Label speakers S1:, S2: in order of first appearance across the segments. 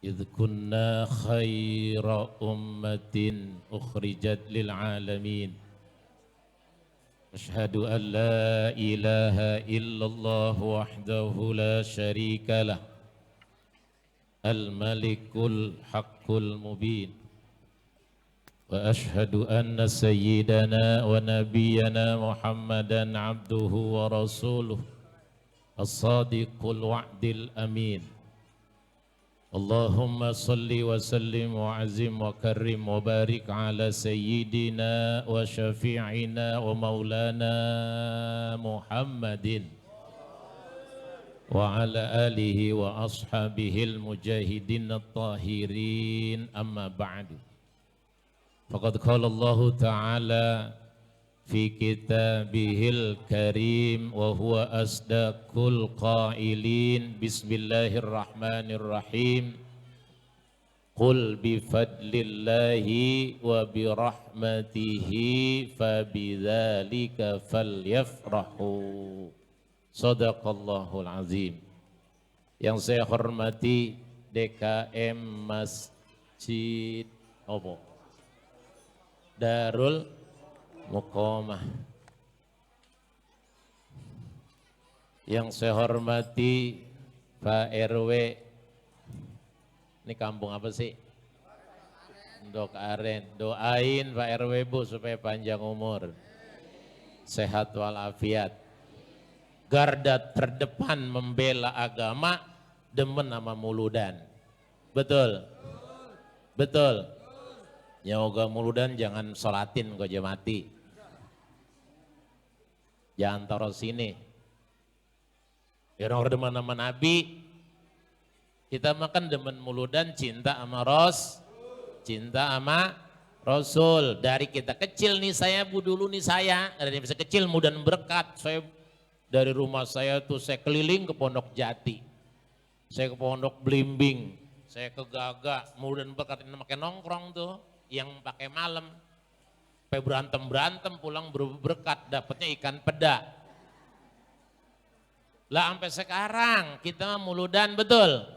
S1: إذ كنا خير أمة أخرجت للعالمين أشهد أن لا إله إلا الله وحده لا شريك له الملك الحق المبين وأشهد أن سيدنا ونبينا محمدا عبده ورسوله الصادق الوعد الأمين اللهم صل وسلم وعزم وكرم وبارك على سيدنا وشفيعنا ومولانا محمد وعلى آله وأصحابه المجاهدين الطاهرين أما بعد فقد قال الله تعالى في كتابه الكريم وهو أصدق القائلين بسم الله الرحمن الرحيم قل بفضل الله وبرحمته فبذلك فليفرحوا Sadaqallahul Azim. Yang saya hormati DKM Masjid Darul Muqamah. Yang saya hormati Pak RW. Ini kampung apa sih? Ndok Aren. Doain Pak RW Bu supaya panjang umur. Sehat walafiat. Garda terdepan membela agama, demen sama muludan. Betul? Betul? Nyoga muludan jangan sholatin kok aja mati. Jangan taruh sini. Ya orang demen sama Nabi, kita makan demen muludan cinta sama cinta sama Rasul. Dari kita kecil nih saya Bu dulu nih saya, dari bisa kecil mudah berkat. Saya dari rumah saya tuh saya keliling ke Pondok Jati, saya ke Pondok Blimbing, saya ke Gaga, kemudian berkat ini pakai nongkrong tuh, yang pakai malam, sampai berantem pulang berkat dapatnya ikan peda. Lah sampai sekarang kita muludan betul.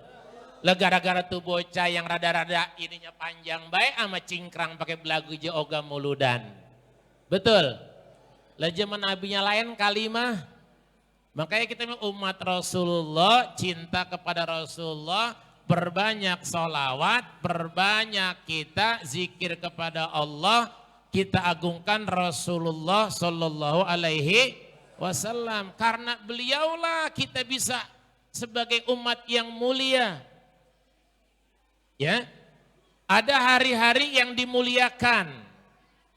S1: Lah gara-gara tuh bocah yang rada-rada ininya panjang baik sama cingkrang pakai belagu oga muludan. Betul. Lah zaman nabinya lain kalimah. Makanya kita umat Rasulullah, cinta kepada Rasulullah, perbanyak sholawat, perbanyak kita zikir kepada Allah, kita agungkan Rasulullah Sallallahu Alaihi Wasallam. Karena beliaulah kita bisa sebagai umat yang mulia. Ya, ada hari-hari yang dimuliakan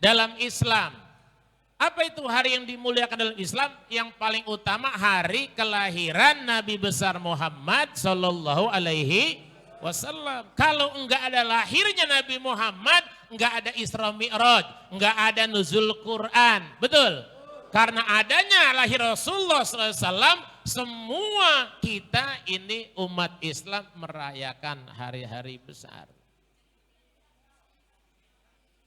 S1: dalam Islam. Apa itu hari yang dimuliakan dalam Islam? Yang paling utama hari kelahiran Nabi besar Muhammad Sallallahu Alaihi Wasallam. Kalau enggak ada lahirnya Nabi Muhammad, enggak ada Isra Mi'raj, enggak ada nuzul Quran. Betul? Karena adanya lahir Rasulullah SAW, semua kita ini umat Islam merayakan hari-hari besar.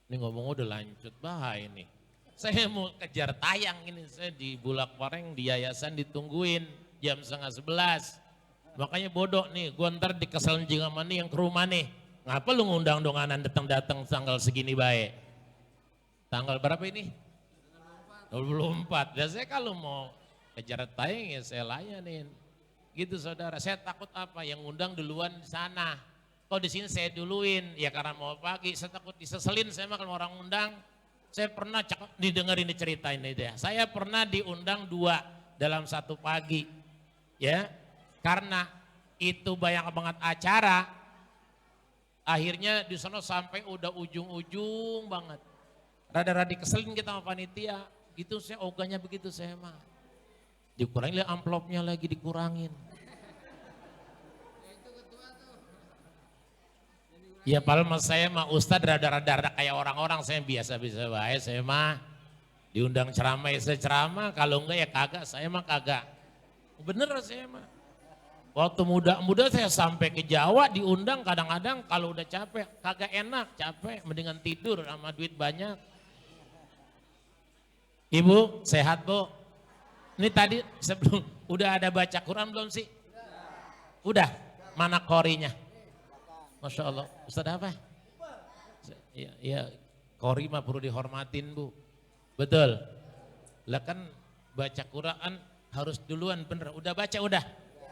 S1: Ini ngomong udah lanjut bahaya ini. Saya mau kejar tayang ini, saya di Bulak Pareng di yayasan ditungguin jam 10:30. Makanya bodoh nih, gue ntar dikeselin sama nih yang ke rumah nih. Ngapa lu ngundang donganan datang tanggal segini baik? Tanggal berapa ini? 24. Biasanya kalau mau kejar tayang ya saya layanin. Gitu saudara, saya takut apa? Yang ngundang duluan di sana. Kalau di sini saya duluin, ya karena mau pagi, saya takut diseselin saya mah kalau orang undang. Saya pernah didengerin diceritain deh. Saya pernah diundang 2 dalam satu pagi. Ya. Karena itu banyak banget acara. Akhirnya di sana sampai udah ujung-ujung banget. Rada-rada keselin kita sama panitia. Gitu saya ogahnya begitu saya mah. Dikurangin amplopnya lagi dikurangin. Ya padahal mas saya mah ustad rada-rada kayak orang-orang, saya biasa-biasa baik, saya mah diundang ceramah ya saya ceramah, kalau enggak ya kagak, saya mah kagak. Bener saya mah. Waktu muda-muda saya sampai ke Jawa diundang kadang-kadang kalau udah capek, kagak enak, capek, mendingan tidur sama duit banyak. Ibu sehat Bu? Ini tadi sebelum, udah ada baca Quran belum sih? Udah, mana korinya? Masya Allah. Ustaz apa? Ya, Qori mah perlu dihormatin Bu. Betul. Lah kan baca Quran harus duluan bener. Udah baca udah.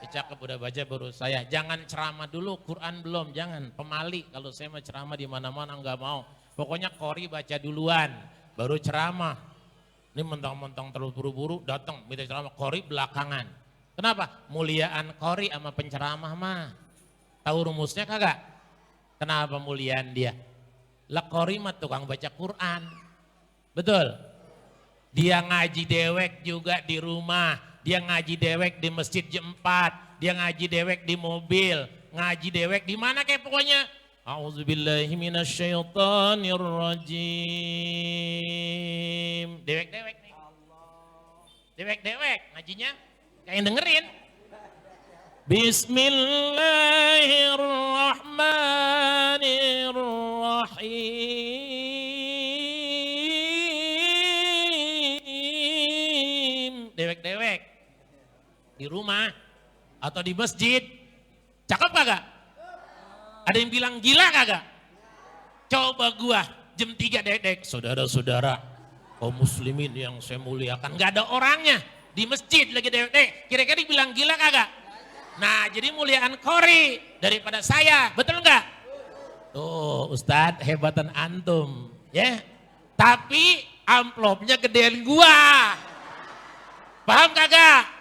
S1: Cakep udah baca baru saya. Jangan ceramah dulu, Quran belum. Jangan pemali. Kalau saya mau ceramah di mana-mana nggak mau. Pokoknya Qori baca duluan, baru ceramah. Ini mentang-mentang terlalu buru-buru datang minta ceramah. Qori belakangan. Kenapa? Muliaan Qori sama penceramah mah. Tahu rumusnya kagak? Kenapa muliaan dia? Lah Qori mah tukang baca Quran. Betul. Dia ngaji dewek juga di rumah. Dia ngaji dewek di masjid jam 4. Dia ngaji dewek di mobil. Ngaji dewek di mana kayak pokoknya. A'udzubillahi minasyaitonirrajim. Dewek-dewek nih. Dewek-dewek ngajinya kayak yang dengerin. Bismillahirrahmanirrahim. Dewek-dewek di rumah atau di masjid. Cakep kagak? Ada yang bilang gila kagak? Coba gua jam 3 dewek-dewek. Saudara-saudara kaum muslimin yang saya muliakan. Gak ada orangnya. Di masjid lagi dewek-dewek. Kira-kira dibilang gila kagak? Nah jadi muliaan Qori daripada saya. Betul enggak? Tuh Ustadz hebatan antum. Ya. Tapi amplopnya gedean gua. Paham kagak?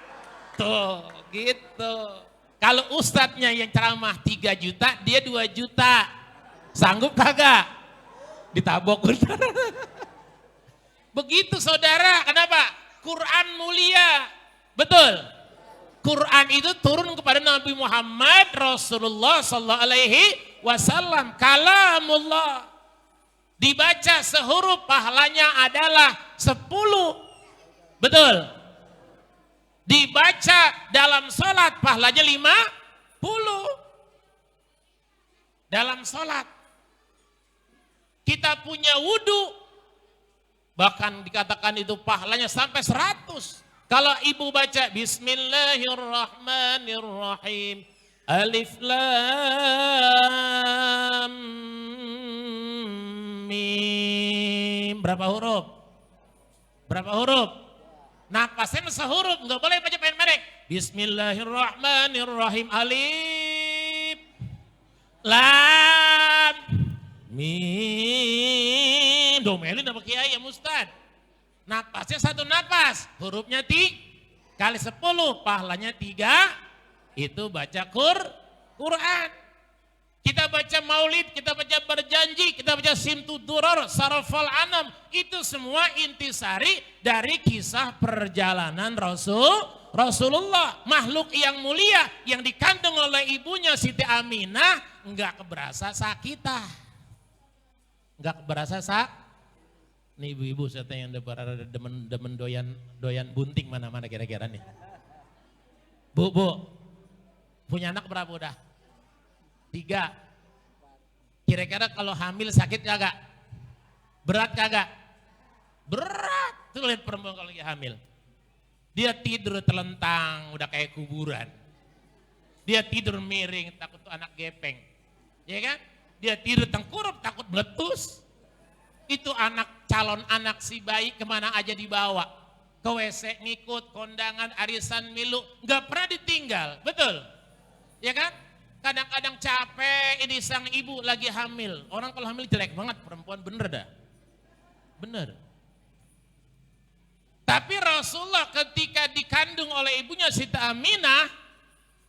S1: Tuh gitu. Kalau ustadznya yang ceramah 3 juta, dia 2 juta. Sanggup kagak? Ditabok. Begitu saudara, kenapa? Quran mulia. Betul. Quran itu turun kepada Nabi Muhammad Rasulullah sallallahu alaihi wasallam. Kalamullah. Dibaca sehuruf pahalanya adalah 10. Betul. Dibaca dalam sholat pahalanya 50. Dalam sholat. Kita punya wudu. Bahkan dikatakan itu pahalanya sampai 100. Kalau ibu baca Bismillahirrahmanirrahim. Alif Lam Mim. Berapa huruf? Berapa huruf? Napasnya sehuruf, nggak boleh baca pendek. Bismillahirrahmanirrahim. Alif Lam Mim. Domelin apa kiai ya Ustaz? Napasnya 1 napas, hurufnya 3 kali 10, pahalanya 3. Itu baca Quran. Kita baca maulid, kita baca berjanji, kita baca simtud duror, sarafal anam. Itu semua intisari dari kisah perjalanan Rasulullah. Makhluk yang mulia yang dikandung oleh ibunya Siti Aminah enggak keberasa sakitah. Enggak keberasa Nih ibu-ibu saya yang demen doyan bunting mana-mana kira-kira nih. Bu, punya anak berapa udah? 3. Kira-kira kalau hamil sakit kagak? Berat kagak? Berat. Tuh lihat perempuan kalau lagi hamil. Dia tidur telentang, udah kayak kuburan. Dia tidur miring, takut tuh anak gepeng. Ya kan? Dia tidur tengkurap, takut meletus. Itu calon anak si bayi kemana aja dibawa. Ke WC ngikut, kondangan, arisan, milu. Gak pernah ditinggal, betul? Ya kan? Kadang-kadang capek, ini sang ibu lagi hamil. Orang kalau hamil jelek banget, perempuan bener dah. Bener. Tapi Rasulullah ketika dikandung oleh ibunya Siti Aminah,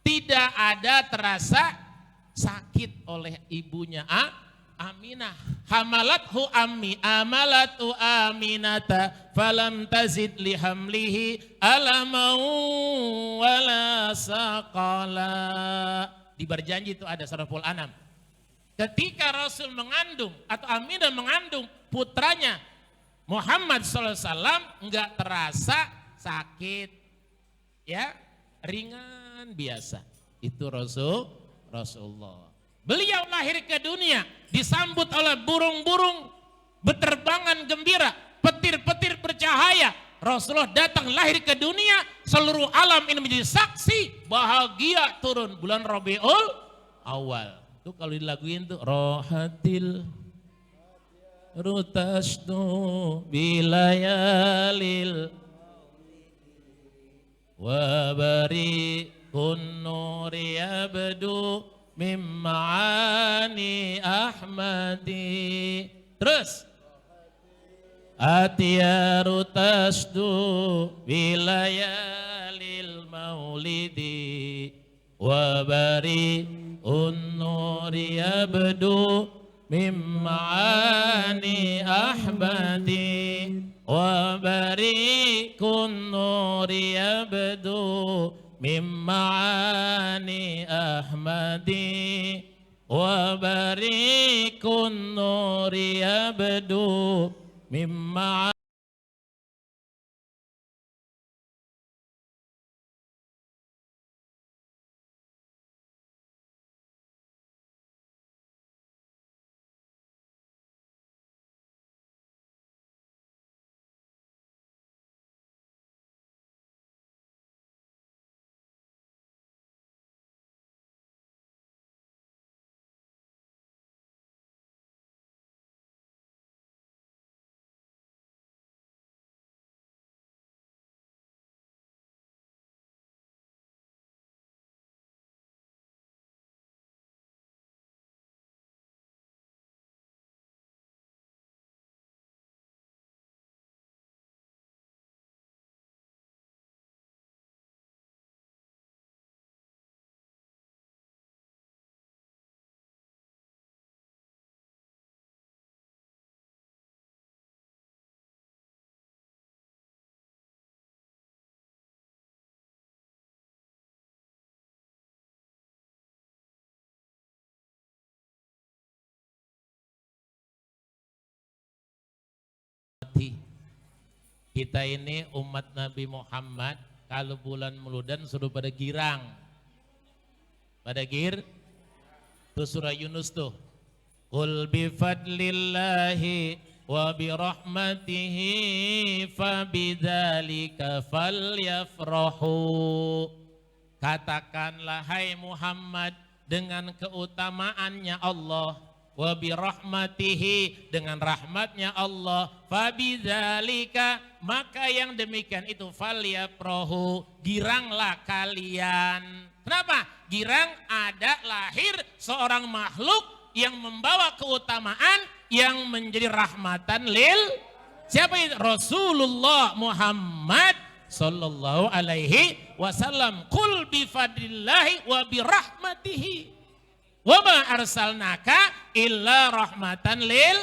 S1: tidak ada terasa sakit oleh ibunya Aminah. Hamalathu ammi amalatu aminata falam tazid li hamlihi alamau wala saqala. Di berjanji itu ada suraful anam. Ketika Rasul mengandung atau Aminah mengandung putranya Muhammad SAW enggak terasa sakit, ya ringan biasa. Itu Rasulullah. Beliau lahir ke dunia disambut oleh burung-burung berterbangan gembira, petir-petir bercahaya. Rasulullah datang lahir ke dunia, seluruh alam ini menjadi saksi bahagia turun bulan Rabiul Awal. Tuh kalau dilaguin tuh rohatil rutasnu bilayalil wabari kunnuri abdu mimmaani ahmadi. Terus atiyaru tasdu bilayalil maulidi wabari unnuri abdu mimmaani ahmadi wabari kunnuri abdu mimmaani ahmadi wabari kunnuri abdu mimma. Kita ini umat Nabi Muhammad kalau bulan Muludan suruh pada girang. Pada gir, tuh surah Yunus tuh. Qul bifadlillahi wa birahmatihi fabidzalika falyafrahu. Katakanlah hai Muhammad, dengan keutamaannya Allah, wa birahmatihi, dengan rahmatnya Allah, fabidzalika, maka yang demikian itu falyafrahu, giranglah kalian. Kenapa? Girang ada lahir seorang makhluk yang membawa keutamaan yang menjadi rahmatan lil. Siapa itu? Rasulullah Muhammad sallallahu alaihi wasallam. Qul bifadlillahi wa birahmatihi wa ma arsalnaka illa rahmatan lil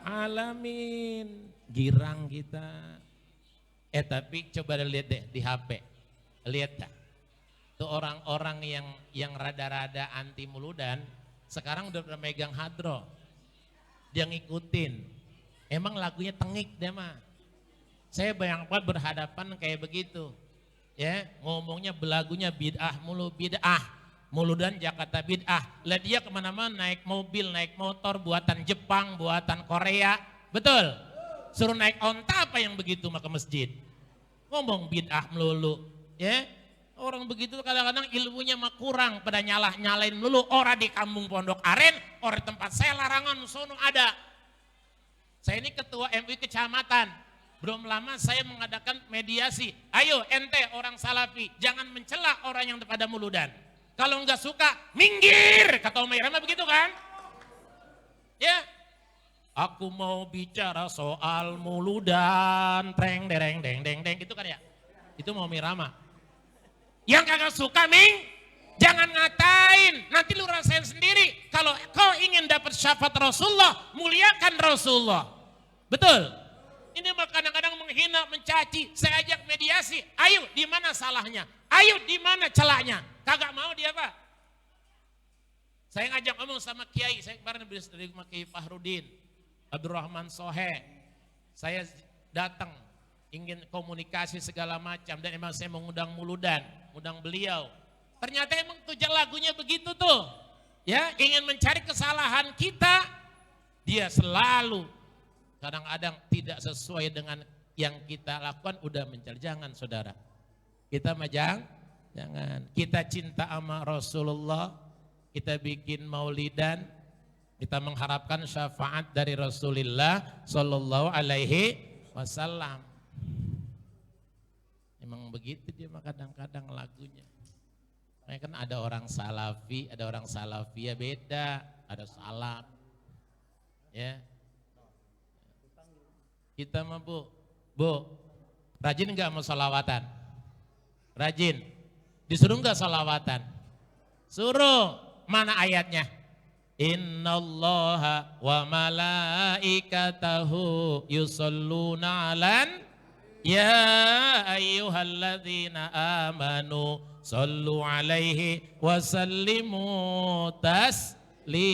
S1: alamin. Girang kita. Tapi coba lihat deh di HP. Lihat dah. Itu orang-orang yang rada-rada anti Muludan sekarang udah megang hadro. Dia ngikutin. Emang lagunya tengik deh mah. Saya bayangkan berhadapan kayak begitu. Ya, ngomongnya belagunya bid'ah mulu, bid'ah. Muludan Jakarta bid'ah. Lah dia kemana-mana naik mobil, naik motor buatan Jepang, buatan Korea. Betul? Suruh naik onta apa yang begitu mah ke masjid. Ngomong bid'ah melulu. Ya, orang begitu kadang-kadang ilmunya mah kurang, pada nyalain melulu. Orang di kampung Pondok Aren, orang tempat saya larangan sono ada. Saya ini ketua MUI kecamatan. Belum lama saya mengadakan mediasi. Ayo ente orang salafi, jangan mencela orang yang pada Muludan. Kalau enggak suka, minggir. Kata Umar Irama begitu kan? Ya. Aku mau bicara soal Muludan, treng dereng deng deng deng gitu kan ya. Itu mau Mirama. Yang kagak suka jangan ngatain, nanti lu rasain sendiri. Kalau kau ingin dapat syafaat Rasulullah, muliakan Rasulullah. Betul? Ini mah kadang-kadang menghina, mencaci. Saya ajak mediasi, ayo di mana salahnya? Ayo di mana celahnya? Kagak mau dia Pak. Saya ngajak ngomong sama Kiai, saya kemarin habis dari Kiai Fahrudin, Abdurrahman Sohe. Saya datang, ingin komunikasi segala macam, dan emang saya mengundang Muludan, undang beliau. Ternyata emang tuh lagunya begitu tuh. Ya, ingin mencari kesalahan kita. Dia selalu kadang-kadang tidak sesuai dengan yang kita lakukan, udah mencari. Jangan saudara. Kita jangan. Kita cinta sama Rasulullah, kita bikin maulidan, kita mengharapkan syafaat dari Rasulullah Sallallahu Alaihi Wasallam. Emang begitu dia mah kadang-kadang lagunya. Makanya kan ada orang salafi, ada orang salafiyah beda, ada salaf. Ya. Kita mah Bu, rajin nggak mau salawatan? Rajin. Disuruh nggak salawatan? Suruh. Mana ayatnya? Innallaha wa malaikatahu yusalluna 'alan ya ayyuhalladzina amanu sallu 'alaihi wa sallimu taslima.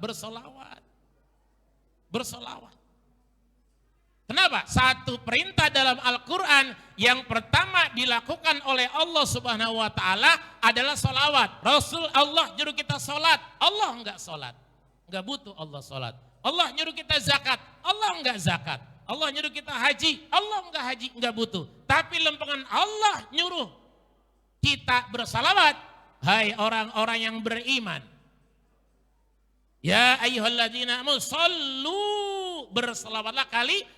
S1: Bersolawat. Bersolawat. Kenapa? Satu perintah dalam Al-Quran yang pertama dilakukan oleh Allah Subhanahu wa Ta'ala adalah solawat. Rasul Allah nyuruh kita solat, Allah enggak solat, enggak butuh Allah solat. Allah nyuruh kita zakat, Allah enggak zakat. Allah nyuruh kita haji, Allah enggak haji, enggak butuh. Tapi lempengan Allah nyuruh kita bersalawat. Hai orang-orang yang beriman, ya ayyuhalladzina amanu sallu, bersalawatlah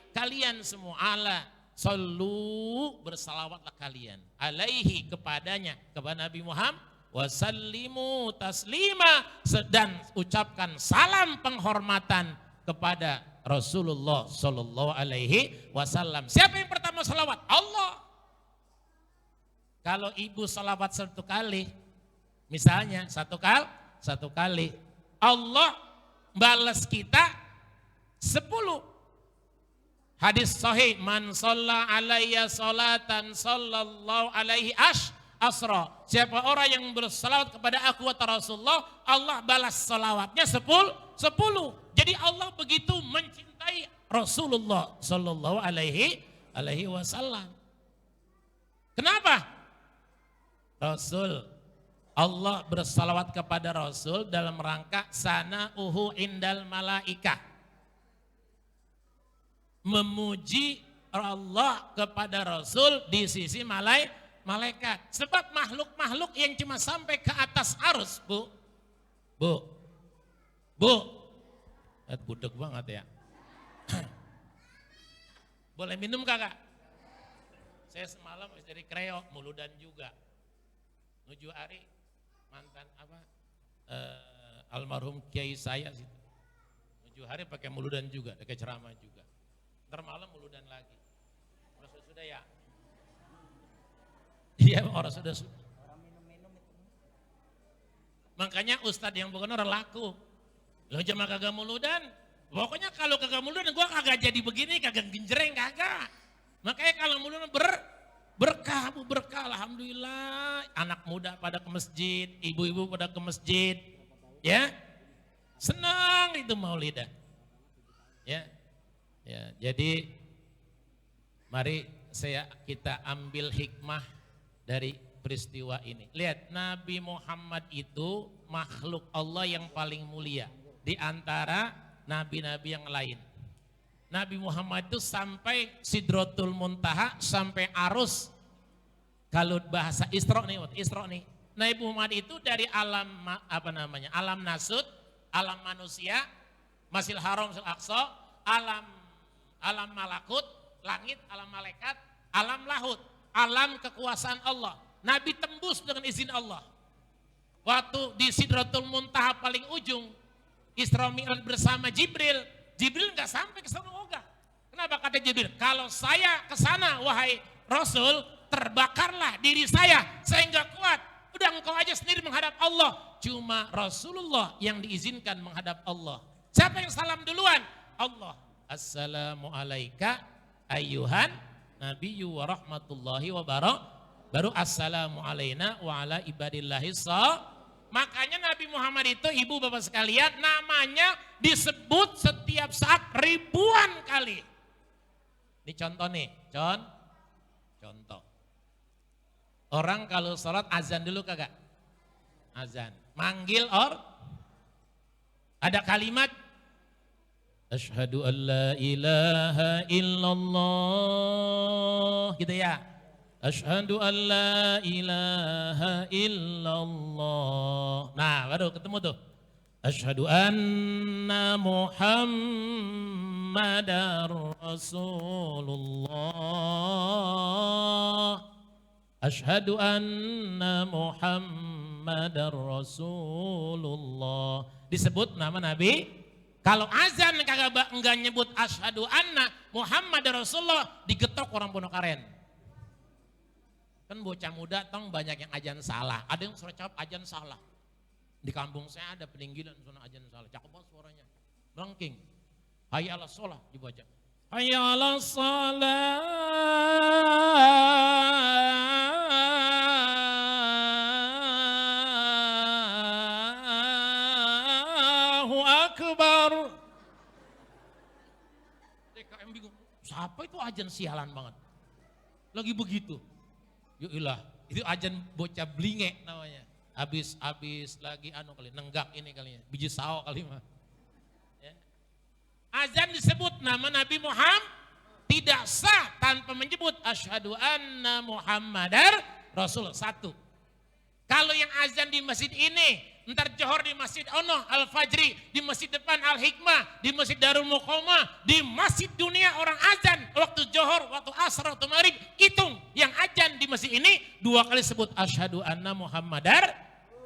S1: kalian semua, ala sallu, bersalawatlah kalian alaihi, kepadanya, kepada Nabi Muhammad, wasallimu taslima, dan ucapkan salam penghormatan kepada Rasulullah Sallallahu Alaihi Wasallam. Siapa yang pertama salawat? Allah. Kalau ibu salawat satu kali, misalnya satu kali, Allah balas kita 10. Hadis sahih, man shalla alayya salatan sallallahu alaihi asra. Siapa orang yang bersalawat kepada aku kata Rasulullah, Allah balas salawatnya 10. Jadi Allah begitu mencintai Rasulullah sallallahu alaihi wasallam. Kenapa? Allah bersalawat kepada Rasul dalam rangka sana'uhu indal malaikah, memuji Allah kepada Rasul di sisi malaikat. Sebab makhluk-makhluk yang cuma sampai ke atas arus, Bu. Budek banget ya. Boleh minum kakak? Saya semalam dari Kreo, Muludan juga. Nuju hari mantan almarhum kiai saya situ. Nuju hari pakai Muludan juga, pakai ceramah juga. Ntar malam Muludan lagi. Orang sudah ya? Iya, orang sudah. Orang minum-minum itu. Makanya ustadz yang bukan orang laku. Lo cuma kagak Muludan. Pokoknya kalau kagak Muludan gua kagak jadi begini, kagak genjreng, kagak. Makanya kalau Muludan berkah, alhamdulillah. Anak muda pada ke masjid, ibu-ibu pada ke masjid. Ya. Senang itu maulidah. Ya. Ya, jadi mari kita ambil hikmah dari peristiwa ini. Lihat, Nabi Muhammad itu makhluk Allah yang paling mulia di antara nabi-nabi yang lain. Nabi Muhammad itu sampai Sidratul Muntaha, sampai arus. Kalau bahasa Isra nih. Nabi Muhammad itu dari alam alam nasut, alam manusia, Masjidil Haram, Masjidil Aqsa, alam malakut, langit, alam malaikat, alam lahut, alam kekuasaan Allah. Nabi tembus dengan izin Allah. Waktu di Sidratul Muntaha paling ujung, Isra Mi'raj bersama Jibril nggak sampai ke sana ogah. Kenapa kata Jibril? Kalau saya ke sana wahai Rasul, terbakarlah diri saya sehingga kuat. Udah engkau aja sendiri menghadap Allah. Cuma Rasulullah yang diizinkan menghadap Allah. Siapa yang salam duluan? Allah. Assalamu alaika ayyuhan nabiyyu wa rahmatullahi wa barakatuh. Baru assalamu alaina wa ala ibadillahi Makanya Nabi Muhammad itu, ibu bapak sekalian, namanya disebut setiap saat ribuan kali. Ini contoh nih, contoh. Orang kalau sholat azan dulu kagak? Azan. Manggil ada kalimat Asyhadu an la ilaha illallah, gitu ya. Asyhadu an la ilaha illallah. Nah, baru ketemu tuh. Asyhadu anna Muhammadar Rasulullah. Asyhadu anna Muhammadar Rasulullah. Disebut nama Nabi. Kalau azan kagak enggak nyebut asyhadu anna Muhammadar Rasulullah, digetok orang Pondok Aren. Kan bocah muda tong banyak yang ajan salah. Ada yang suara cakep ajan salah. Di kampung saya ada peninggilan suara ajan salah. Cakep banget suaranya. Melengking. Hayya 'alas shalah dibaca. Hayya 'alas shalah. Allahu Akbar. DKM bingung. Siapa itu ajan sialan banget. Lagi begitu. Yuilah, itu ajan bocah blinge namanya. Habis lagi kali, nenggak ini kalinya, biji sawo kali mah. Ya. Azan disebut nama Nabi Muhammad tidak sah tanpa menyebut asyhadu anna Muhammadar Rasul. Satu. Kalau yang azan di masjid ini, ntar johor di masjid Ono, Al-Fajri, di masjid depan Al-Hikmah, di masjid Darul Muqamah, di masjid dunia orang azan, waktu johor, waktu asar, waktu maghrib, hitung yang azan di masjid ini 2 kali sebut asyhadu anna Muhammadar.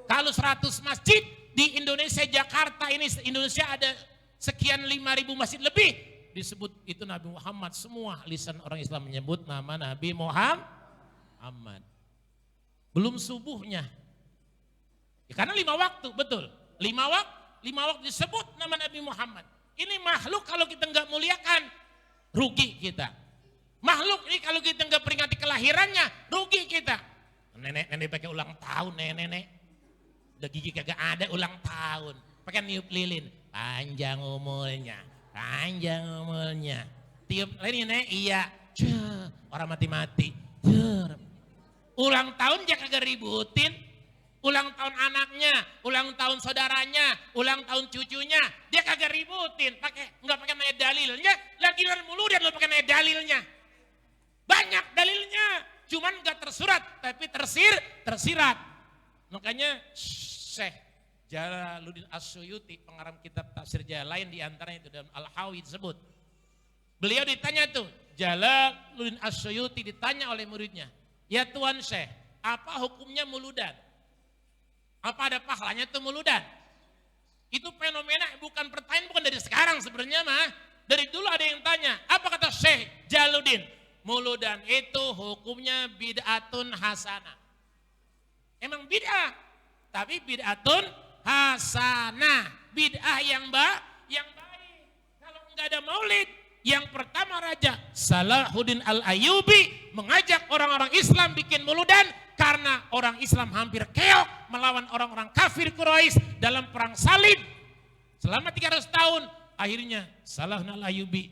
S1: Kalau 100 masjid di Indonesia, Jakarta ini, Indonesia ada sekian 5.000 masjid lebih, disebut itu Nabi Muhammad. Semua lisan orang Islam menyebut nama Nabi Muhammad. Belum subuhnya. Ya, karena 5 waktu, betul. 5 waktu disebut nama Nabi Muhammad. Ini makhluk kalau kita nggak muliakan, rugi kita. Makhluk ini kalau kita nggak peringati kelahirannya, rugi kita. Nenek pakai ulang tahun, nenek. Udah gigi kagak ada ulang tahun. Pakai niup lilin, panjang umurnya. Tiup lilin, iya. Orang mati-mati. Ulang tahun dia kagak ributin, ulang tahun anaknya, ulang tahun saudaranya, ulang tahun cucunya, dia kagak ributin, nggak pakai nanya dalilnya, lagi mulu dia lo pakai nanya dalilnya, banyak dalilnya, cuman nggak tersurat, tapi tersirat. Makanya Syekh Jalaluddin As-Suyuti, pengarang kitab tafsir Jalalain diantaranya itu dalam Al-Hawi disebut, beliau ditanya tuh, Jalaluddin As-Suyuti ditanya oleh muridnya, ya Tuan Syekh, apa hukumnya muludan? Apa ada pahalanya tuh muludan? Itu fenomena bukan pertanyaan, bukan dari sekarang sebenarnya mah. Dari dulu ada yang tanya, apa kata Syekh Jalaluddin? Muludan itu hukumnya bid'atun hasanah. Emang bid'ah, tapi bid'atun hasanah. Bid'ah yang baik. Kalau enggak ada maulid, yang pertama Raja Salahuddin Al-Ayyubi mengajak orang-orang Islam bikin muludan karena orang Islam hampir keok melawan orang-orang kafir Quraisy dalam perang salib selama 300 tahun. Akhirnya Salahuddin Al-Ayyubi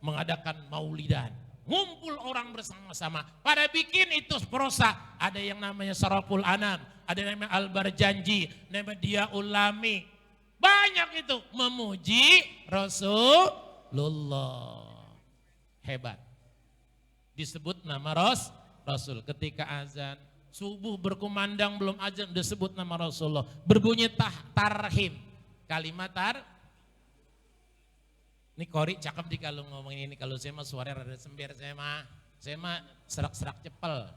S1: mengadakan maulidan, ngumpul orang bersama-sama pada bikin itu prosa. Ada yang namanya Saraful Anam, ada yang namanya Al-Barjanji, namanya Dia Ulami, banyak itu memuji Rasulullah. Hebat. Disebut nama Rasul. Ketika azan, subuh berkumandang belum azan disebut nama Rasulullah. Berbunyi tarhim. Kalimat ini Kori cakep di kalau ngomongin ini. Kalau saya mah suara rada sember, saya mah serak-serak cepel.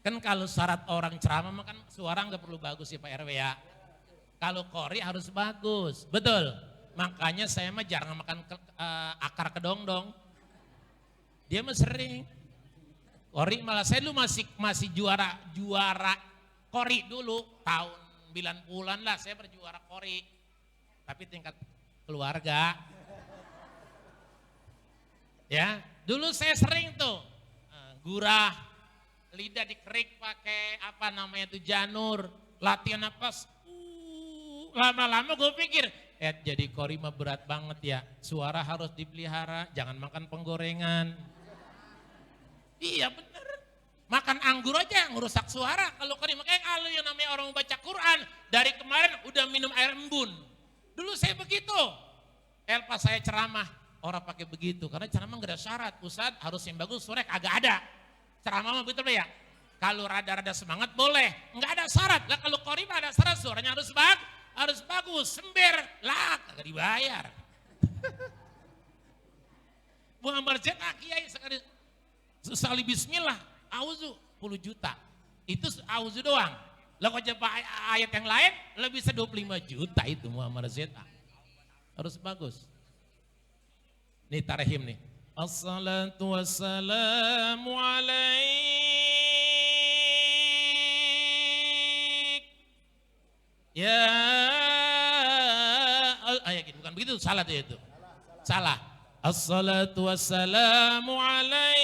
S1: Kan kalau syarat orang ceramah mah kan suara nggak perlu bagus ya Pak RW ya. Kalau Kori harus bagus, betul. Makanya saya mah jarang makan akar kedongdong. Dia mah sering. Kori malah saya dulu masih juara Kori dulu tahun 90-an lah saya berjuara Kori. Tapi tingkat keluarga. Ya, dulu saya sering tuh gurah, lidah dikerik pakai apa namanya itu janur, latihan napas. Lama-lama gue pikir, jadi Kori mah berat banget ya, suara harus dipelihara, jangan makan penggorengan. Iya bener, makan anggur aja ngerusak suara kalau Kori. Makanya kalau yang namanya orang baca Quran, dari kemarin udah minum air embun. Dulu saya begitu, pas saya ceramah, orang pakai begitu. Karena ceramah gak ada syarat. Ustadz harus yang bagus, suara agak ada. Ceramah mah betul ya. Kalau rada-rada semangat boleh. Enggak ada syarat. Lah kalau qori mah ada syarat, suaranya harus bagus. Sember, lah kagak dibayar. Muhammad Z kiai sekali sekali bismillah, auzu 10 juta. Itu auzu doang. Lah kalau coba ayat yang lain lebih 25 juta itu Muhammad Z. Harus bagus. Nih tarhim nih. Assalatu wassalamu alaik. Ya, gitu, bukan begitu, salah tuh itu. Salah. Assalatu wassalamu alaik.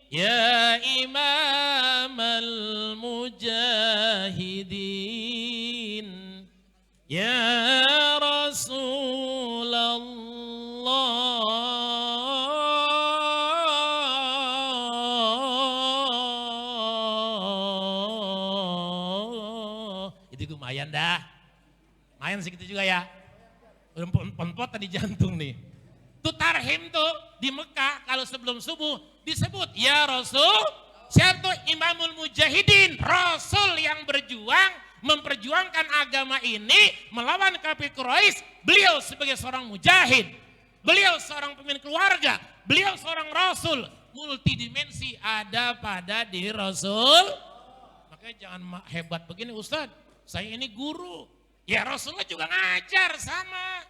S1: Ya imamal mujahidin. Ya lumayan dah. Lumayan segitu juga ya. Udah pon-pon tadi jantung nih. Tuh tarhim tuh di Mekah kalau sebelum subuh disebut ya Rasul. Siapa tuh Imamul Mujahidin, Rasul yang berjuang memperjuangkan agama ini melawan kafir Quraisy. Beliau sebagai seorang mujahid, beliau seorang pemimpin keluarga, beliau seorang Rasul. Multidimensi ada pada diri Rasul. Makanya jangan hebat begini Ustadz. Saya ini guru. Ya Rasulullah juga ngajar sama.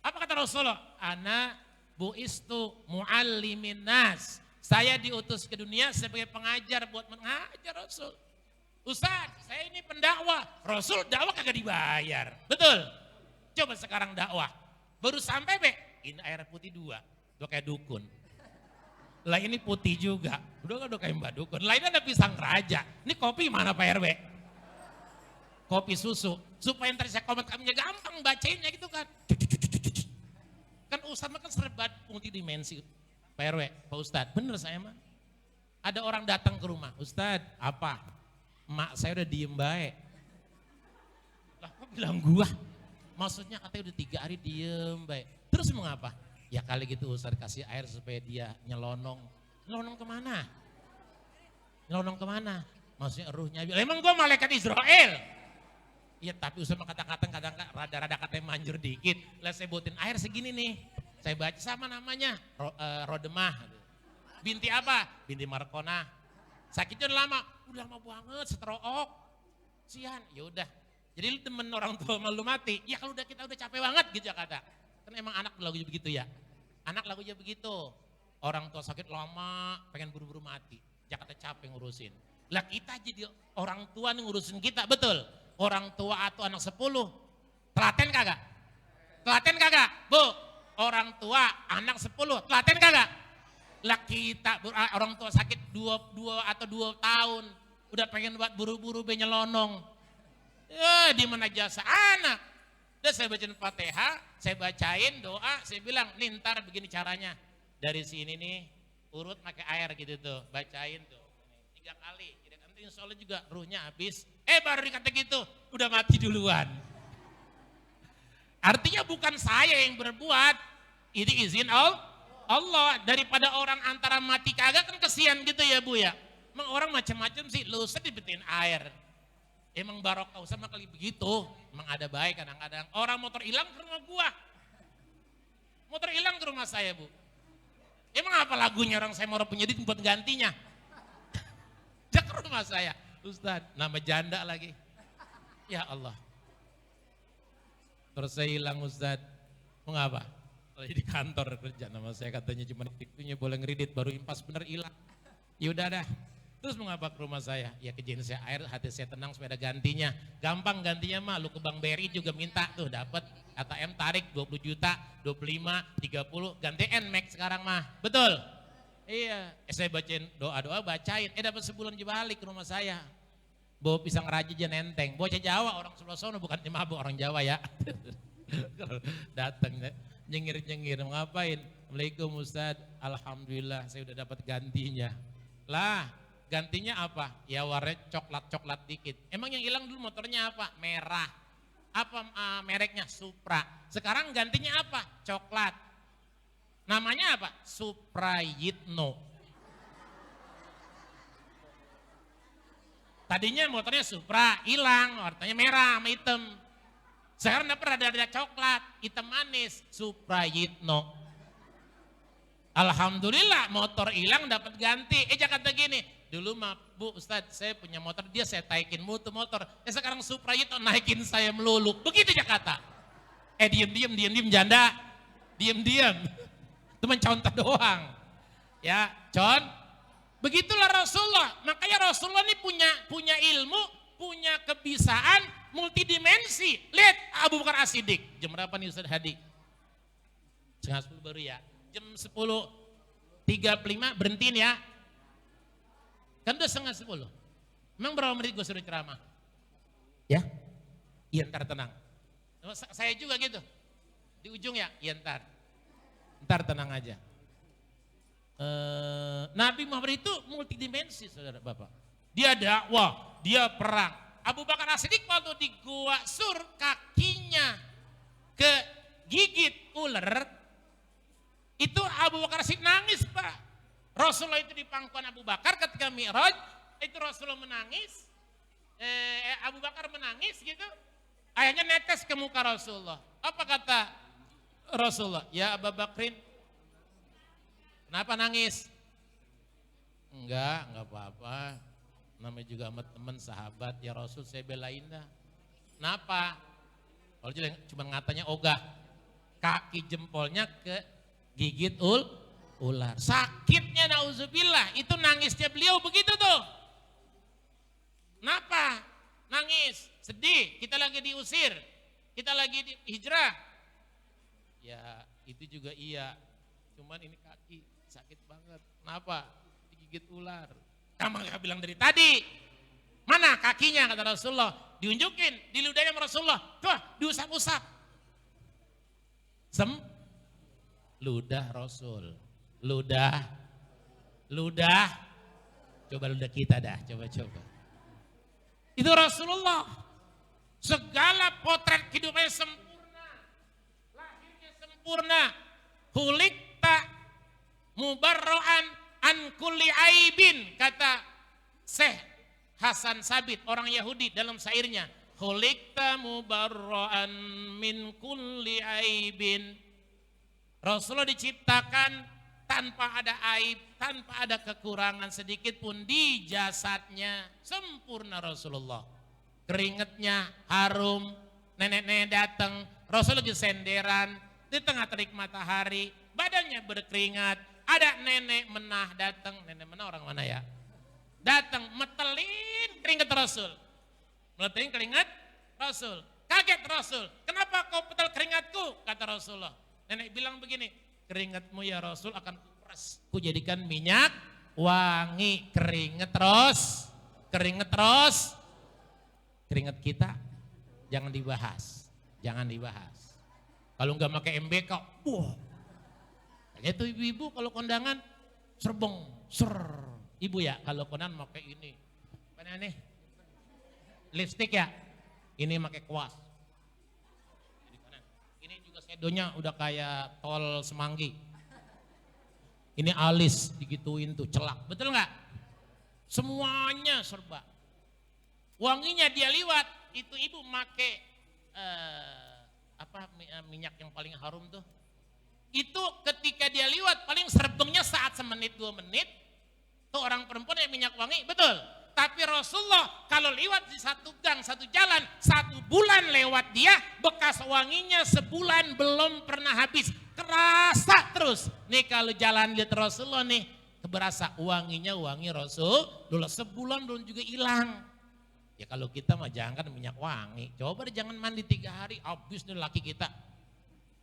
S1: Apa kata Rasulullah? Ana buistu muallimin nas. Saya diutus ke dunia sebagai pengajar buat mengajar Rasul. Ustaz, saya ini pendakwah. Rasul dakwah kagak dibayar. Betul? Coba sekarang dakwah. Baru sampai ini air putih 2. Udah kayak dukun. Lah ini putih juga. Udah kayak mbak dukun. Lah ini ada pisang raja. Ini kopi mana Pak RW? Kopi susu. Supaya ntar saya komentar gampang bacainnya gitu kan. Kan Ustaz mah kan serbat multidimensi. Pak RW, Pak Ustadz, bener saya mah. Ada orang datang ke rumah, Ustadz, apa? Mak saya udah diem baik. Lah kok bilang gua? Maksudnya katanya udah 3 hari diem baik. Terus mengapa? Ya kali gitu Ustadz kasih air supaya dia nyelonong. Nyelonong kemana? Nyelonong kemana? Maksudnya ruhnya, emang gua malaikat Israel? Iya tapi Ustadz mah kata-kata kadang-kadang rada-rada katanya manjur dikit. Lah saya buatin air segini nih. Saya baca sama namanya, Rodemah. Binti apa? Binti Markona. Sakitnya udah lama banget, strook. Sian, yaudah. Jadi lu temen orang tua malu mati, ya kalau kita udah capek banget gitu ya kata. Kan emang anak lagunya begitu ya. Anak lagunya begitu. Orang tua sakit lama, pengen buru-buru mati. Jakarta capek ngurusin. Lah kita jadi orang tua nih ngurusin kita, betul. Orang tua atau anak 10, telaten kagak? Telaten kagak? Bu? Orang tua, anak 10, telaten kagak? Lah kita, orang tua sakit 2 atau 2 tahun, udah pengen buat buru-buru nyelonong. Ya di mana jasa anak? Udah saya bacain Fatihah, saya bacain doa, saya bilang, nih ntar begini caranya. Dari sini nih, urut pakai air gitu tuh, bacain tuh. 3 kali, nanti insya Allah juga ruhnya habis. Baru dikata gitu, udah mati duluan. Artinya bukan saya yang berbuat, ini izin Allah. Daripada orang antara mati kagak kan kesian gitu ya Bu ya. Emang orang macam-macam sih, lu usah dibetin air. Emang barokah usah mah kali begitu. Emang ada baik kadang-kadang. Orang motor hilang ke rumah gua. Motor hilang ke rumah saya Bu. Emang apa lagunya orang saya mau punya duit buat gantinya? Jak ke rumah saya. Ustadz, nama janda lagi. Ya Allah. Terus saya hilang Ustadz, mengapa? Lagi di kantor kerja nama saya katanya cuma itunya boleh ngeridit baru impas bener hilang. Ya udah dah. Terus mengapa ke rumah saya? Ya kejadian saya air hati saya tenang supaya ada gantinya. Gampang gantinya mah lu ke Bank BRI juga minta tuh dapat ATM tarik 20 juta, 25, 30 ganti Nmax sekarang mah. Betul? Iya. Saya bacain doa-doa bacain. Dapat sebulan juga balik ke rumah saya. Bawa pisang raja aja nenteng. Bocah Jawa orang sebelah sono bukan mabuk orang Jawa ya. Datang nyengir-nyengir ngapain? Assalamualaikum Ustadz. Alhamdulillah saya udah dapat gantinya. Lah gantinya apa? Ya warnanya coklat-coklat dikit. Emang yang hilang dulu motornya apa? Merah. Apa mereknya? Supra. Sekarang gantinya apa? Coklat. Namanya apa? Suprayitno. Tadinya motornya Supra, hilang, warnanya merah sama hitam. Sekarang dapat ada coklat, hitam manis, Suprayitno. Alhamdulillah motor hilang dapat ganti. Jakarta gini, dulu mah Bu Ustadz saya punya motor, dia saya taikin mutu motor. Sekarang Suprayitno naikin saya melulu. Begitu Jakarta. Diem janda. Diem. Itu mencontoh doang. Ya, begitulah Rasulullah. Makanya Rasulullah ini punya ilmu, punya kebisaan multidimensi. Lihat Abu Bakar As-Siddiq. Jam berapa nih Ustaz Hadi? Setengah 10 baru ya. Jam 10.35 berhentiin ya. Kan udah setengah 10. Emang berapa menit gue suruh ceramah? Ya? Iya ntar tenang. Saya juga gitu. Di ujung ya? Iya ntar. Ntar tenang aja. Nabi Muhammad itu multidimensi saudara bapak. Dia dakwah, dia perang. Abu Bakar As-Siddiq waktu di Gua Sur kakinya kegigit ular. Itu Abu Bakar As-Siddiq nangis Pak. Rasulullah itu di pangkuan Abu Bakar ketika Mi'raj. Itu Rasulullah menangis. Abu Bakar menangis gitu. Akhirnya netes ke muka Rasulullah. Apa kata Rasulullah? Ya Abu Bakrin, kenapa nangis? Enggak apa-apa. Namanya juga sama teman sahabat, ya Rasul saya belain dah. Kenapa? Kalau cuma ngatanya ogah. Kaki jempolnya ke gigit ular. Sakitnya nauzubillah, itu nangisnya beliau begitu tuh. Kenapa? Nangis, sedih, kita lagi diusir, kita lagi hijrah. Ya itu juga iya, cuman ini kaki sakit banget. Kenapa? Digigit ular. Kamu gak bilang dari tadi. Mana kakinya kata Rasulullah? Diunjukin di ludahnya Rasulullah. Tuh diusap-usap. Ludah Rasul. Ludah. Coba ludah kita dah, coba. Itu Rasulullah. Segala potret hidupnya sempurna. Lahirnya sempurna. Hulikta mubarro'an an kulli aibin, kata Syekh Hasan Sabit orang Yahudi dalam syairnya. Hulikta mubarro'an min kulli aibin. Rasulullah diciptakan tanpa ada aib, tanpa ada kekurangan sedikit pun di jasadnya. Sempurna Rasulullah. Keringetnya harum, nenek-nenek datang, Rasul lagi senderan di tengah terik matahari, badannya berkeringat. Ada nenek menah datang, nenek menah orang mana ya? Datang metelin keringat Rasul. Metelin keringat Rasul. Kaget Rasul, kenapa kau petel keringatku? Kata Rasulullah. Nenek bilang begini, keringatmu ya Rasul akan kuperas, ku jadikan minyak wangi. Keringat terus. Keringat kita jangan dibahas. Kalau nggak pakai MBK, wah. Itu ibu-ibu kalau kondangan serbeng, Ibu ya kalau kondangan pakai ini. Mana nih? Lipstick ya? Ini pakai kuas. Ini juga sedonya udah kayak tol Semanggi. Ini alis digituin tuh, celak. Betul nggak? Semuanya serba. Wanginya dia liwat, itu ibu pakai minyak yang paling harum tuh. Itu ketika dia liwat paling serbengnya saat semenit 2 menit. Tuh orang perempuan yang minyak wangi, betul. Tapi Rasulullah kalau lewat di satu gang, satu jalan, 1 bulan lewat dia, bekas wanginya sebulan belum pernah habis. Kerasa terus. Nih kalau jalan lihat Rasulullah nih, berasa wanginya wangi Rasulullah. Sebulan belum juga hilang. Ya kalau kita mah jangan minyak wangi. Coba deh jangan mandi 3 hari, habis nih laki kita.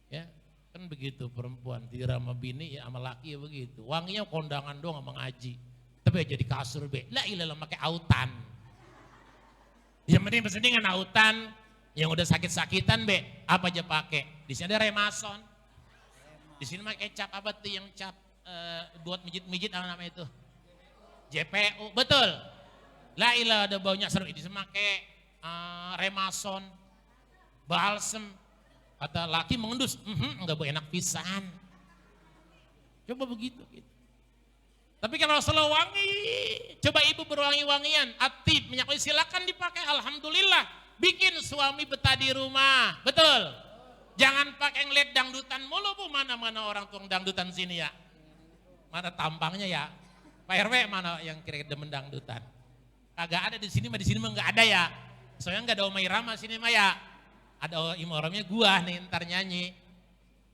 S1: Ya kan begitu perempuan, tidak sama bini ya sama laki ya begitu. Wanginya kondangan doang sama ngaji. Tapi ya jadi kasur be, lah ilah pakai autan. Yang penting mendingan autan, yang udah sakit-sakitan be, apa aja pakai. Di sini ada Remason, di sini pakai cap apa tuh yang cap buat mijit-mijit apa namanya itu? JPU, betul. Lah ilah ada baunya seru, di sini pakai Remason. balsem. Kata laki mengendus, enggak bu enak pisan. Coba begitu. Gitu. Tapi kalau Rasulullah wangi, coba ibu berwangi-wangian, aktif, minyak wangi silakan dipakai, alhamdulillah. Bikin suami betah di rumah, betul. Jangan pakai ngeliat dangdutan mulu bu, mana orang tuang dangdutan sini ya. Mana tampangnya ya, Pak RW mana yang kira-kira demen dangdutan. Kagak ada di sini mah nggak ada ya. Soalnya nggak ada Oma Irama sini mah ya. Ada imamnya gua nih ntar nyanyi.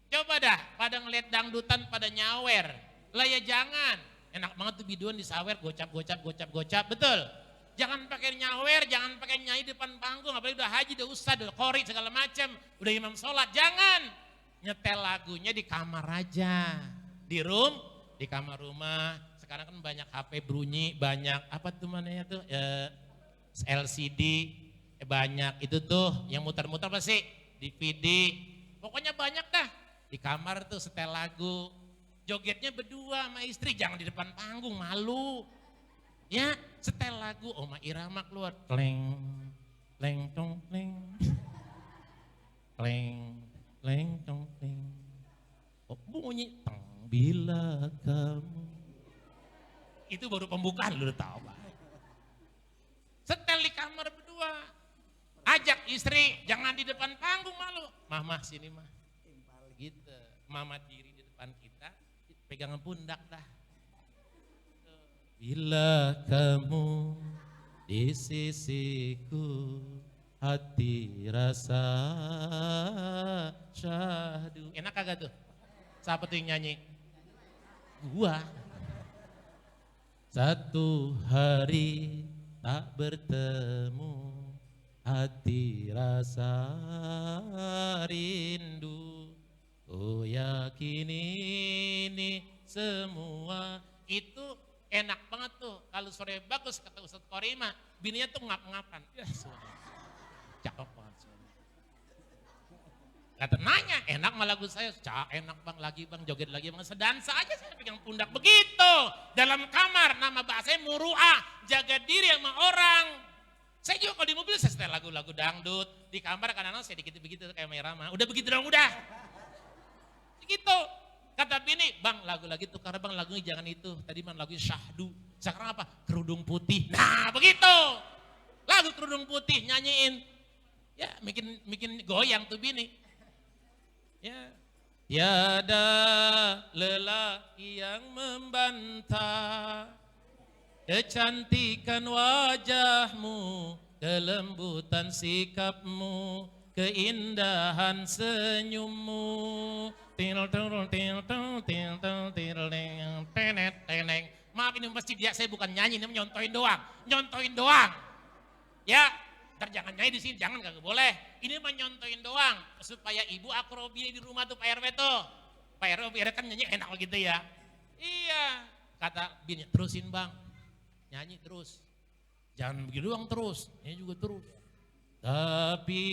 S1: Coba dah, pada ngeliat dangdutan pada nyawer. Lah ya jangan. Enak banget tuh biduan disawer, gocap, betul. Jangan pakai nyawer, jangan pakai nyanyi depan panggung, apalagi udah haji, udah ustad, udah qori segala macam, udah imam sholat, jangan. Nyetel lagunya di kamar aja, di kamar rumah. Sekarang kan banyak HP bunyi, banyak apa tuh mananya tuh, LCD, banyak itu tuh yang muter-muter pasti, DVD, pokoknya banyak dah. Di kamar tuh setel lagu. Jogetnya berdua sama istri, jangan di depan panggung, malu. Ya, setel lagu, Oma Irama keluar. Kleng, kleng, tong, kleng. Kleng, kleng, tong, kleng. Oh, bunyi, tang, bila kamu. Itu baru pembukaan, lu udah tahu, Pak. Setel di kamar berdua. Ajak istri, jangan di depan panggung, malu. Mama sini mah. Gitu, mama diri di depan kita. Pegangan pundak dah. Bila kamu di sisiku, hati rasa syahdu. Enak kagak tuh? Siapa tuh yang nyanyi? Gua. Satu hari tak bertemu, hati rasa rindu. Oh yakin ini semua. Itu enak banget tuh. Kalau sore bagus kata Ustadz Korima, bininya tuh ngap-ngapan. Ya cakep banget. Kata nanya, enak mah lagu saya. Enak bang, lagi bang, joget lagi bang. Sedansa aja saya pegang pundak begitu. Dalam kamar, nama bahasanya muru'ah. Jaga diri sama orang. Saya juga kalau di mobil saya setel lagu-lagu dangdut. Di kamar kadang-kadang saya dikit begitu kayak Merama. Udah begitu dong, udah. Gitu, kata bini, bang lagu lagi tuh karena bang lagunya jangan itu. Tadi bang lagunya syahdu, sekarang apa? Kerudung putih. Nah begitu, lagu kerudung putih nyanyiin. Ya bikin goyang tuh bini. Ya, tiada lelaki yang membantah kecantikan wajahmu, kelembutan sikapmu, keindahan senyummu. Maaf ini masjid ya, saya bukan nyanyi, ini nyontoin doang. Ya, ntar jangan nyanyi di sini, jangan kagak boleh. Ini mah nyontoin doang supaya ibu akrobi di rumah tuh Pak RW tuh. Pak RW biar kan nyanyi enak gitu ya. Iya, kata bini terusin bang, nyanyi terus. Jangan begitu doang terus, nyanyi juga terus. Tapi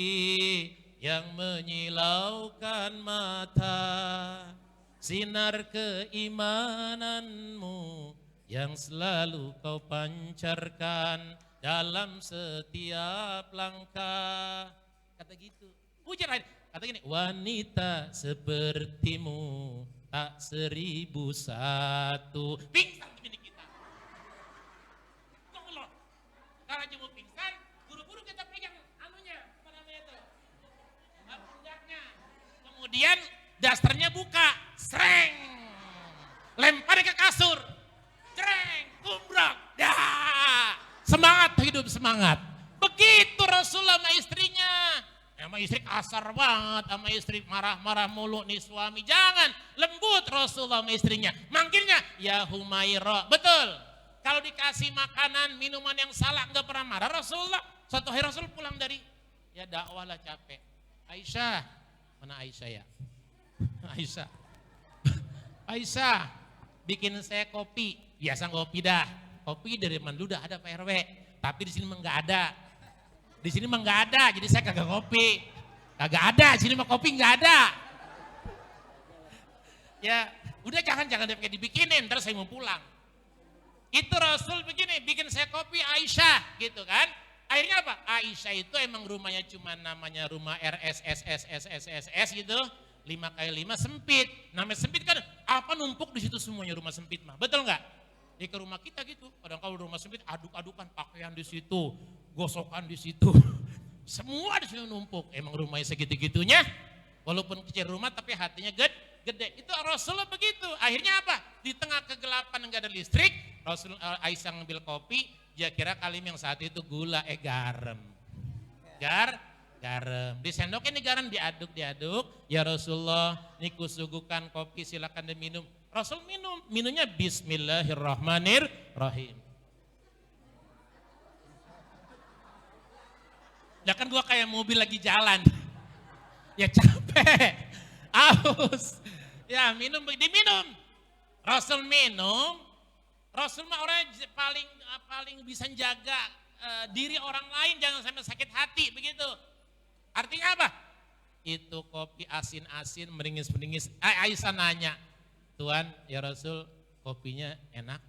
S1: yang menyilaukan mata, sinar keimananmu yang selalu kau pancarkan dalam setiap langkah. Kata gitu, ujar lain, kata gini, wanita sepertimu tak 1001. Pingsan tuh bini kita. Allah, kalau aja mau pingsan, buru-buru kita pegang anunya, apa namanya itu? Pundaknya. Kemudian dasternya buka, sreng. Lempar ke kasur, sreng, kumbrak. Dah. Semangat, hidup semangat. Begitu Rasulullah sama istrinya. Sama istri kasar banget, sama istri marah-marah mulu nih suami. Jangan, lembut Rasulullah sama istrinya. Manggilnya, ya Humairah. Betul. Kalau dikasih makanan, minuman yang salah, enggak pernah marah Rasulullah. Suatu hari Rasul pulang dari, ya dakwah lah capek. Aisyah, mana Aisyah ya? Aisyah. Aisyah, bikin saya kopi. Biasa ngopi dah. Kopi dari mana dulu dah ada Pak RW. Tapi di sini mah enggak ada. Di sini mah enggak ada, jadi saya kagak kopi. Kagak ada, di sini mah kopi enggak ada. Ya, udah jangan dibikinin, terus saya mau pulang. Itu Rasul begini, bikin saya kopi Aisyah gitu kan. Akhirnya apa? Aisyah itu emang rumahnya cuma namanya rumah RSSSSSSS gitu. 5x5 sempit. Namanya sempit kan apa numpuk di situ semuanya rumah sempit mah. Betul nggak? Di ke rumah kita gitu. Kadang kalau rumah sempit aduk-adukan pakaian di situ, gosokan di situ. Semua di situ numpuk. Emang rumahnya segitu-gitunya. Walaupun kecil rumah tapi hatinya gede. Itu Rasulullah begitu. Akhirnya apa? Di tengah kegelapan enggak ada listrik, Rasul Aisyah ngambil kopi, dia kira kalim yang saat itu gula, garam. Garam. Disendokin nih garam, diaduk. Ya Rasulullah, ini kusuguhkan kopi, silakan diminum. Rasul minumnya Bismillahirrahmanirrahim. Ya kan gua kayak mobil lagi jalan. Ya capek, aus. Ya diminum. Rasul minum. Rasul mah orang paling bisa jaga diri orang lain jangan sampai sakit hati begitu. Artinya apa? Itu kopi asin-asin, meringis-meringis. Aisyah nanya, Tuan ya Rasul kopinya enak?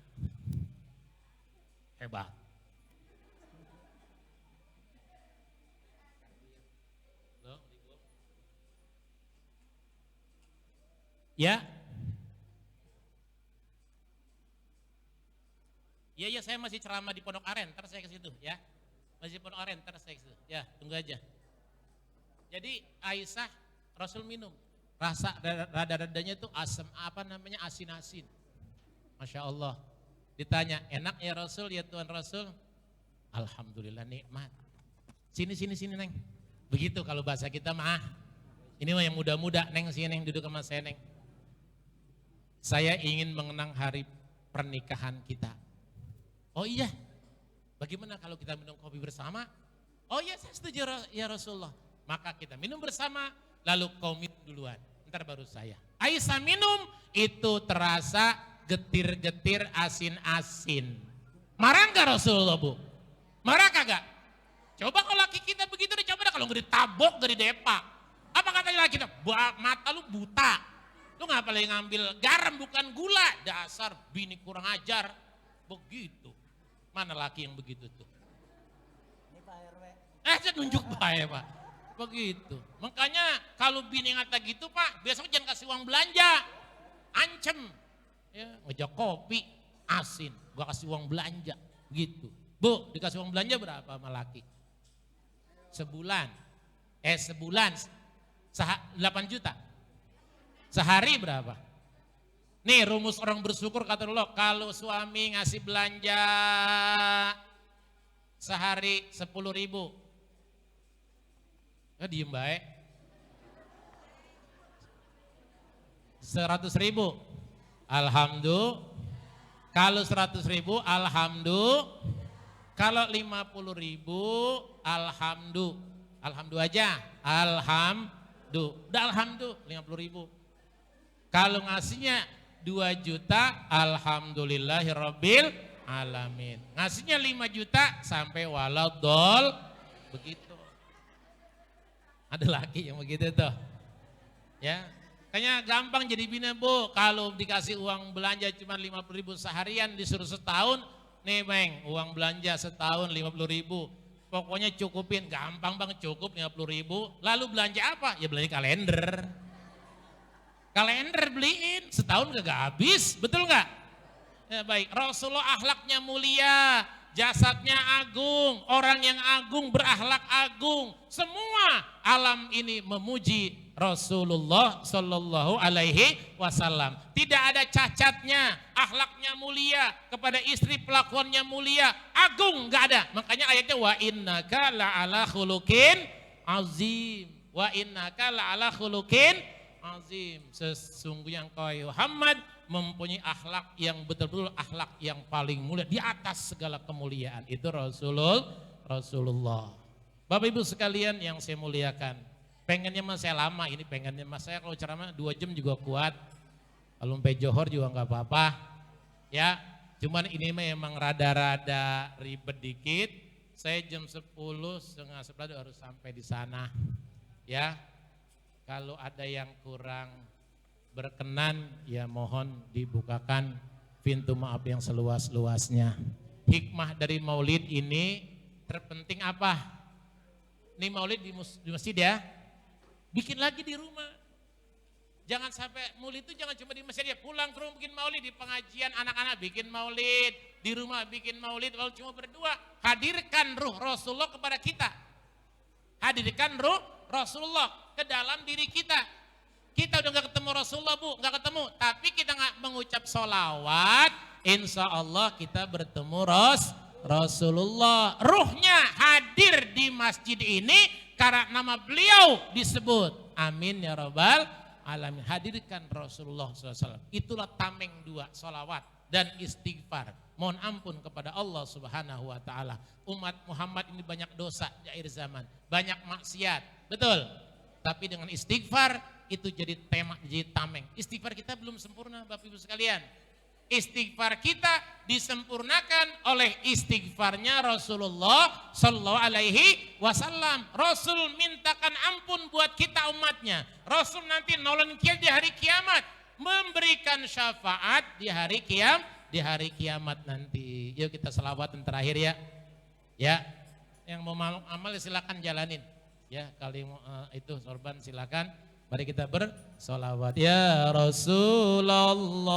S1: Hebat. Ya. Iya saya masih ceramah di Pondok Aren, ntar saya ke situ ya. Masih di Pondok Aren, ntar saya ke situ. Ya, tunggu aja. Jadi Aisyah Rasul minum. Rasa rada-radanya itu asam, asin-asin. Masya Allah. Ditanya, enak ya Rasul, ya Tuhan Rasul? Alhamdulillah nikmat. Sini Neng. Begitu kalau bahasa kita mah. Ini mah yang muda-muda, Neng sini Neng duduk sama saya Neng. Saya ingin mengenang hari pernikahan kita. Oh iya, bagaimana kalau kita minum kopi bersama? Oh iya saya setuju ya Rasulullah. Maka kita minum bersama, lalu kau minum duluan, ntar baru saya. Aisyah minum, itu terasa getir-getir asin-asin. Marah enggak Rasulullah Bu? Marah kagak? Coba kalau laki kita begitu, coba dah kalau nggak ditabok, nggak didepak. Apa katanya laki kita? Mata lu buta. Lu ngapa lagi ngambil garam bukan gula? Dasar bini kurang ajar. Begitu. Mana laki yang begitu tuh?
S2: Ini Pak RW.
S1: Saya nunjuk Pak ya Pak. Begitu. Makanya kalau bini ngata gitu Pak, besok jangan kasih uang belanja. Ancem. Ya, ngejak kopi, asin. Gua kasih uang belanja. Gitu. Bu, dikasih uang belanja berapa sama laki? Sebulan. 8 juta. Sehari berapa? Nih rumus orang bersyukur kata Allah, kalau suami ngasih belanja sehari 10.000. Diem baik. 100.000. Alhamdulillah. Kalau 100.000 alhamdulillah. Kalau 50.000 alhamdulillah. Alhamdulillah aja. Alhamdulillah. Udah alhamdulillah 50.000. Kalau ngasihnya 2 juta, alhamdulillahirabbil alamin. Ngasihnya 5 juta sampai waladol begitu. Ada laki yang begitu tuh. Ya, kayaknya gampang jadi bina Bu. Kalau dikasih uang belanja cuma 50.000 seharian disuruh setahun, nih Bang, uang belanja setahun 50.000. Pokoknya cukupin, gampang Bang, cukup 50.000. Lalu belanja apa? Ya belanja kalender. Kalender beliin, setahun gak habis, betul gak? Ya baik, Rasulullah akhlaknya mulia, jasadnya agung, orang yang agung berakhlak agung. Semua alam ini memuji Rasulullah Sallallahu Alaihi Wasallam. Tidak ada cacatnya, akhlaknya mulia, kepada istri pelakuannya mulia, agung gak ada. Makanya ayatnya wa innaka la'ala khuluqin azim, wa innaka la'ala khuluqin azim, sesungguhnya engkau Muhammad mempunyai akhlak yang betul-betul akhlak yang paling mulia di atas segala kemuliaan. Itu Rasulullah. Bapak Ibu sekalian yang saya muliakan, pengennya mas saya lama, ini pengennya mas saya kalau ceramah 2 jam juga kuat. Kalau sampai Johor juga nggak apa-apa. Ya, cuman ini memang rada-rada ribet dikit. Saya jam 10, setengah 11 harus sampai di sana. Ya. Kalau ada yang kurang berkenan, ya mohon dibukakan pintu maaf yang seluas-luasnya. Hikmah dari maulid ini terpenting apa? Ini maulid di masjid ya, bikin lagi di rumah. Jangan sampai maulid itu jangan cuma di masjid ya, pulang ke rumah bikin maulid, di pengajian anak-anak bikin maulid, di rumah bikin maulid, walau cuma berdua. Hadirkan ruh Rasulullah kepada kita. Hadirkan ruh Rasulullah ke dalam diri kita. Kita udah gak ketemu Rasulullah bu, gak ketemu. Tapi kita gak mengucap sholawat, insya Allah kita bertemu Rasulullah. Ruhnya hadir di masjid ini karena nama beliau disebut. Amin ya rabbal alamin. Hadirkan Rasulullah SAW. Itulah tameng dua, sholawat dan istighfar. Mohon ampun kepada Allah Subhanahu wa ta'ala. Umat Muhammad ini banyak dosa di akhir zaman. Banyak maksiat. Betul. Tapi dengan istighfar itu jadi tema, jadi tameng. Istighfar kita belum sempurna Bapak Ibu sekalian. Istighfar kita disempurnakan oleh istighfarnya Rasulullah Sallallahu Alaihi Wasallam. Rasul mintakan ampun buat kita umatnya. Rasul nanti nolong kita di hari kiamat, memberikan syafaat di hari kiamat nanti. Yuk kita selawatan terakhir ya. Ya, yang mau amal silakan jalanin. Ya, kali itu sorban silakan. Mari kita bersolawat. Ya Rasulullah,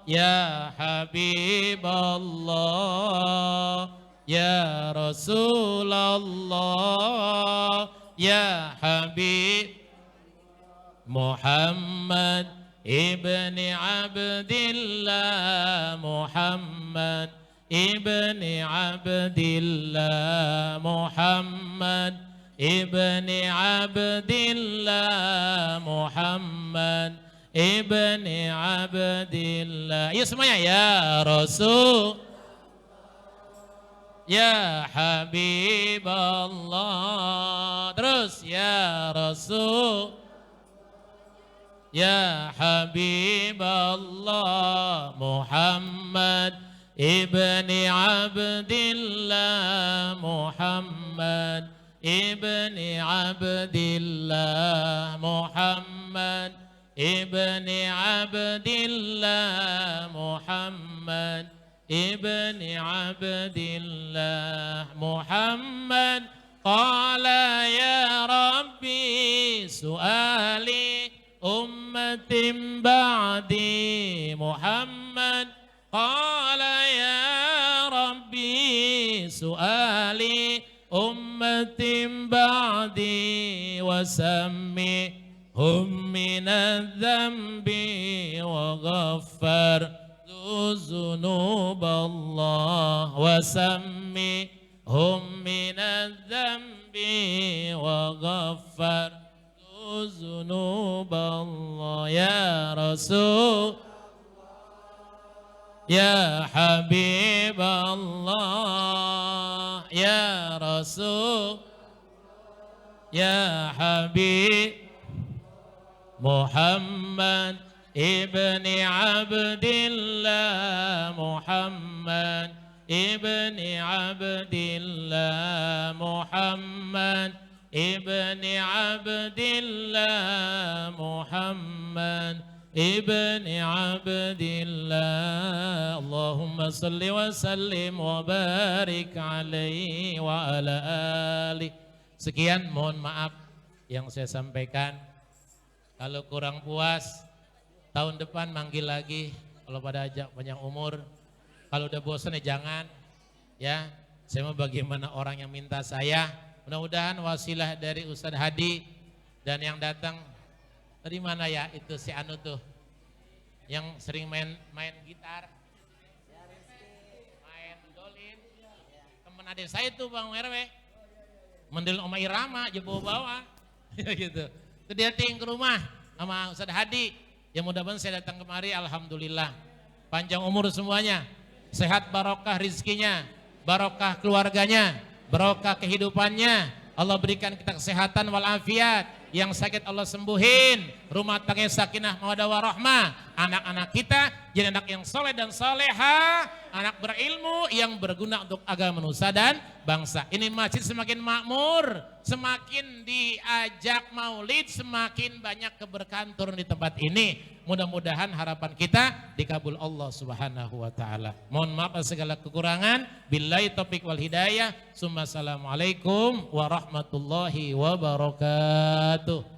S1: ya Habiballah, ya Rasulullah, ya Habib Muhammad ibni Abdillah, Muhammad ibni Abdillah, Muhammad ibni Abdillah, Muhammad ibni Abdillah. Ya semuanya, ya Rasul, ya Habiballah. Terus ya Rasul, ya Habiballah, Muhammad ibni Abdillah, Muhammad ibni Abdillah, Muhammad ibni Abdillah, Muhammad ibni Abdillah, Muhammad. Qala ya Rabbi su'ali ummatin ba'di, Muhammad. Qala ya Rabbi su'ali ummatin ba'di wasammihum minadh-dhanbi wa ghaffar dzunuballah, wasammihum minadh-dhanbi wa ghaffar dzunuballah. Ya Rasul, ya Habiballah, ya Rasul, ya Habib Muhammad ibni Abdillah, Muhammad ibni Abdillah, Muhammad ibni Abdillah, Muhammad ibni Abdillah. Allahumma salli wa sallim wa barik alaihi wa ala alihi. Sekian, mohon maaf yang saya sampaikan. Kalau kurang puas, tahun depan manggil lagi. Kalau pada ajak panjang umur, kalau udah bosan ya jangan. Ya, saya mau bagaimana orang yang minta saya. Mudah-mudahan wasilah dari Ustadz Hadi dan yang datang dari mana ya itu si Anu tuh yang sering main gitar, main dolin, temen adik saya tuh Bang RW, mendelin Oma Irama aja bawa-bawa, gitu. Itu dia ting ke rumah sama Ustadz Hadi. Ya mudah-mudahan saya datang kemari, alhamdulillah, panjang umur semuanya, sehat barokah rizkinya, barokah keluarganya, barokah kehidupannya. Allah berikan kita kesehatan walafiat. Yang sakit Allah sembuhin, rumah tangga sakinah mawaddah warahmah, anak-anak kita jadi anak yang soleh dan soleha, anak berilmu yang berguna untuk agama nusa dan bangsa. Ini masjid semakin makmur, semakin diajak maulid, semakin banyak keberkahan turun di tempat ini. Mudah-mudahan harapan kita dikabul Allah Subhanahu wa taala. Mohon maaf atas segala kekurangan. Billahi taufik wal hidayah. Assalamualaikum warahmatullahi wabarakatuh.